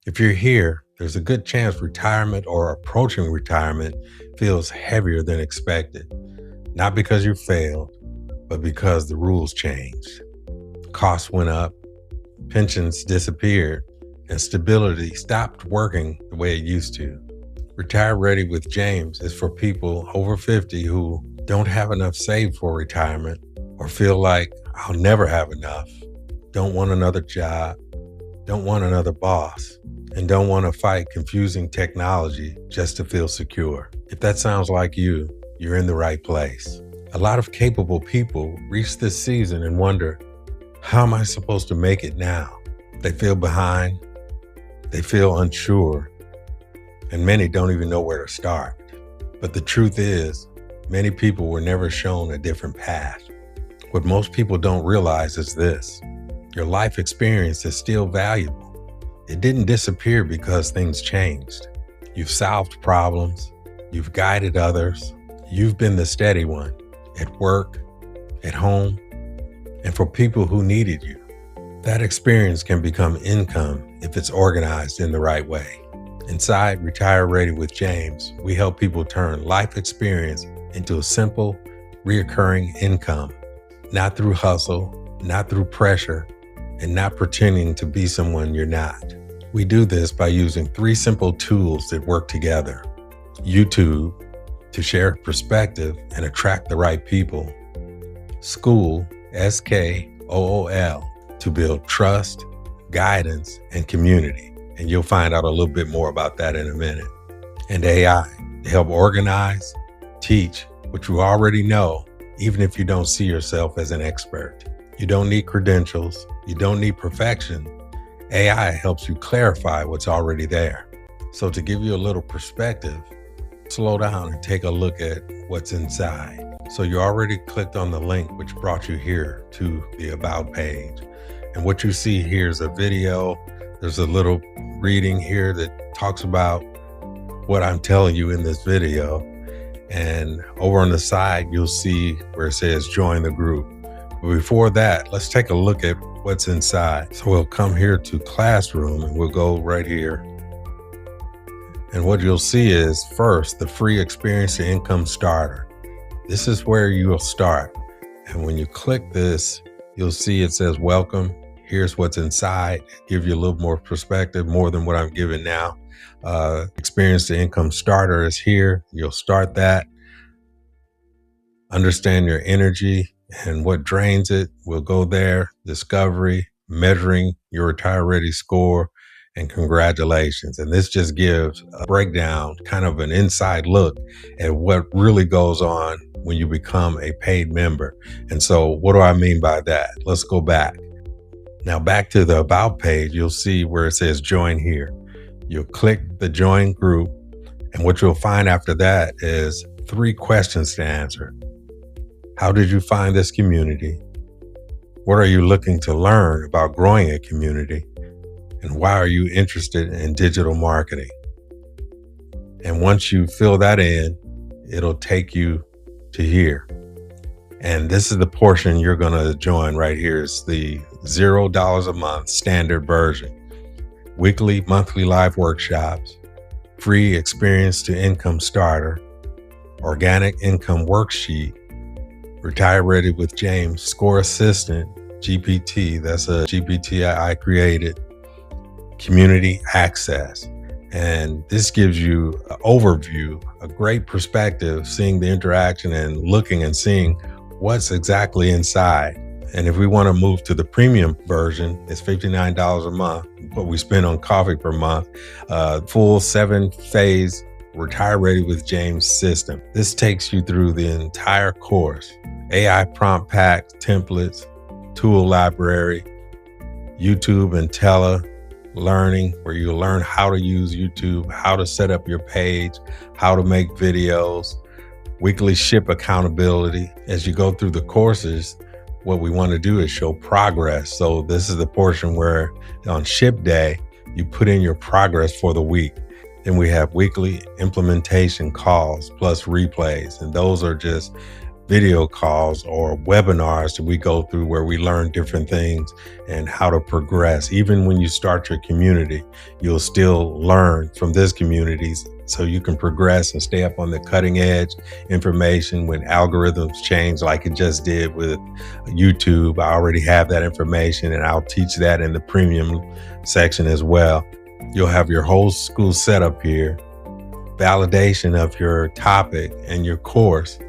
If you're here, there's a good chance retirement or approaching retirement feels heavier than expected, not because you failed, but because the rules changed. Costs went up, pensions disappeared, and stability stopped working the way it used to. Retire Ready with James is for people over 50 who don't have enough saved for retirement or feel like I'll never have enough, don't want another job, don't want another boss, and don't want to fight confusing technology just to feel secure. If that sounds like you, you're in the right place. A lot of capable people reach this season and wonder, how am I supposed to make it now? They feel behind, they feel unsure, and many don't even know where to start. But the truth is, many people were never shown a different path. What most people don't realize is this: your life experience is still valuable. It didn't disappear because things changed. You've solved problems, you've guided others, you've been the steady one at work, at home, and for people who needed you. That experience can become income if it's organized in the right way. Inside Retire Ready with James, we help people turn life experience into a simple, reoccurring income, not through hustle, not through pressure, and not pretending to be someone you're not. We do this by using 3 simple tools that work together. YouTube, to share perspective and attract the right people. Skool, Skool, to build trust, guidance, and community. And you'll find out a little bit more about that in a minute. And AI, to help organize, teach what you already know, even if you don't see yourself as an expert. You don't need credentials. You don't need perfection. AI helps you clarify what's already there. So to give you a little perspective, slow down and take a look at what's inside. So you already clicked on the link which brought you here to the About page. And what you see here is a video. There's a little reading here that talks about what I'm telling you in this video. And over on the side, you'll see where it says join the group. But before that, let's take a look at what's inside. So we'll come here to Classroom and we'll go right here. And what you'll see is first, the free Experience to Income Starter. This is where you will start. And when you click this, you'll see it says welcome. Here's what's inside. Give you a little more perspective, more than what I'm giving now. Experience to Income Starter is here. You'll start that. Understand your energy and what drains it. We'll go there. Discovery, measuring your Retire Ready score, and congratulations. And this just gives a breakdown, kind of an inside look at what really goes on when you become a paid member. And so what do I mean by that? Let's go back. Now back to the About page, you'll see where it says join here. You'll click the join group, and what you'll find after that is 3 questions to answer. How did you find this community? What are you looking to learn about growing a community? And why are you interested in digital marketing? And once you fill that in, it'll take you to here. And this is the portion you're going to join right here. It's the $0 a month standard version. Weekly, monthly live workshops, free Experience to Income Starter, organic income worksheet, Retire Ready with James Score Assistant, GPT. That's a GPT I created. Community access. And this gives you an overview, a great perspective, seeing the interaction and looking and seeing what's exactly inside. And if we want to move to the premium version, it's $59 a month, what we spend on coffee per month, full 7-phase Retire Ready with James system. This takes you through the entire course. AI prompt packs, templates, tool library, YouTube and learning, where you learn how to use YouTube, how to set up your page, how to make videos, weekly ship accountability. As you go through the courses, what we want to do is show progress. So this is the portion where on ship day, you put in your progress for the week. Then we have weekly implementation calls plus replays. And those are just video calls or webinars that we go through where we learn different things and how to progress. Even when you start your community, you'll still learn from this community so you can progress and stay up on the cutting edge information when algorithms change like it just did with YouTube. I already have that information and I'll teach that in the premium section as well. You'll have your whole school setup here, validation of your topic and your course.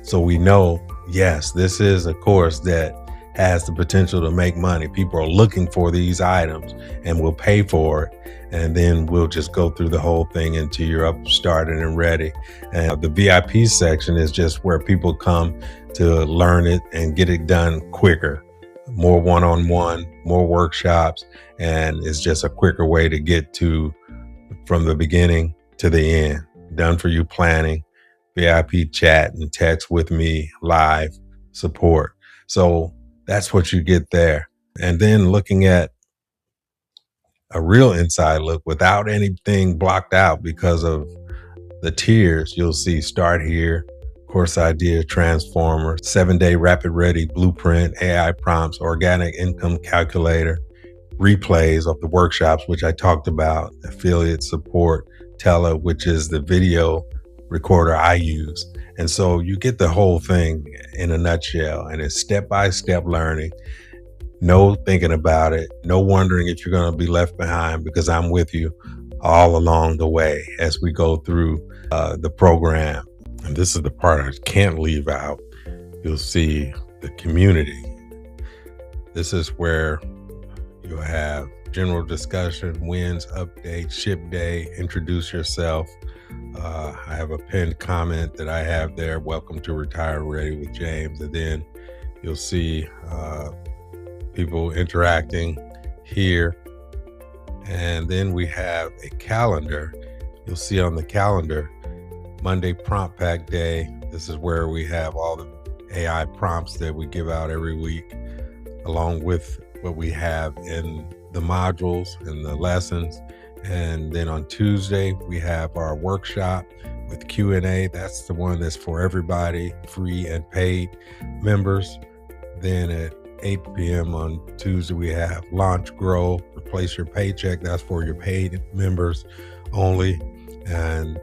So we know, yes, this is a course that has the potential to make money. People are looking for these items and will pay for it. And then we'll just go through the whole thing until you're up, started, and ready. And the VIP section is just where people come to learn it and get it done quicker. More one-on-one, more workshops, and it's just a quicker way to get to from the beginning to the end. Done for you planning, VIP chat and text with me, live support. So that's what you get there. And then looking at a real inside look without anything blocked out because of the tiers, you'll see start here, course idea, transformer, 7-day rapid ready blueprint, AI prompts, organic income calculator, replays of the workshops, which I talked about, affiliate support, Tele, which is the video recorder I use. And so you get the whole thing in a nutshell, and it's step-by-step learning. No thinking about it, no wondering if you're going to be left behind, because I'm with you all along the way as we go through the program. And this is the part I can't leave out. You'll see the community. This is where you'll have general discussion, wins, update, ship day, introduce yourself. I have a pinned comment that I have there, welcome to Retire Ready with James. And then you'll see people interacting here. And then we have a calendar. You'll see on the calendar, Monday Prompt Pack Day. This is where we have all the AI prompts that we give out every week, along with what we have in the modules and the lessons. And then on Tuesday, we have our workshop with Q&A. That's the one that's for everybody, free and paid members. Then at 8 p.m. on Tuesday, we have Launch, Grow, Replace Your Paycheck. That's for your paid members only. And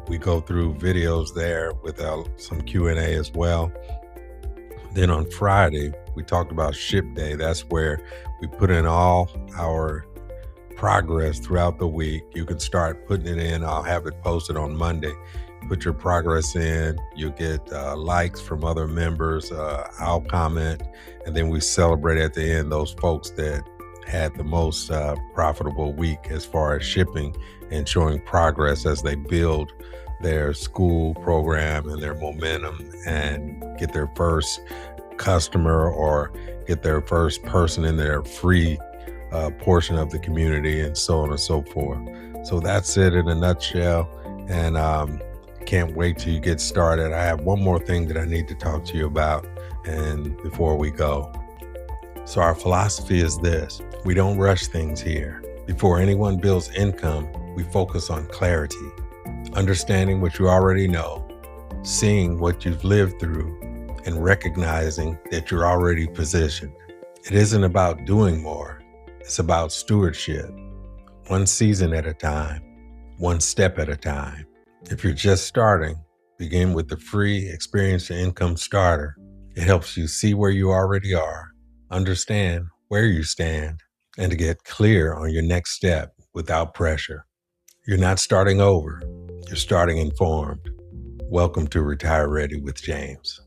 we go through videos there with some Q&A as well. Then on Friday, we talked about Ship Day. That's where we put in all our progress throughout the week. You can start putting it in. I'll have it posted on Monday. Put your progress in. You'll get likes from other members. I'll comment. And then we celebrate at the end those folks that had the most profitable week as far as shipping and showing progress as they build their school program and their momentum and get their first customer or get their first person in their free portion of the community, and so on and so forth. So that's it in a nutshell. And can't wait till you get started. I have one more thing that I need to talk to you about and before we go. So our philosophy is this: we don't rush things here. Before anyone builds income, we focus on clarity, understanding what you already know, seeing what you've lived through, and recognizing that you're already positioned. It isn't about doing more. It's about stewardship, one season at a time, one step at a time. If you're just starting, begin with the free Experience Your Income Starter. It helps you see where you already are, understand where you stand, and to get clear on your next step without pressure. You're not starting over, you're starting informed. Welcome to Retire Ready with James.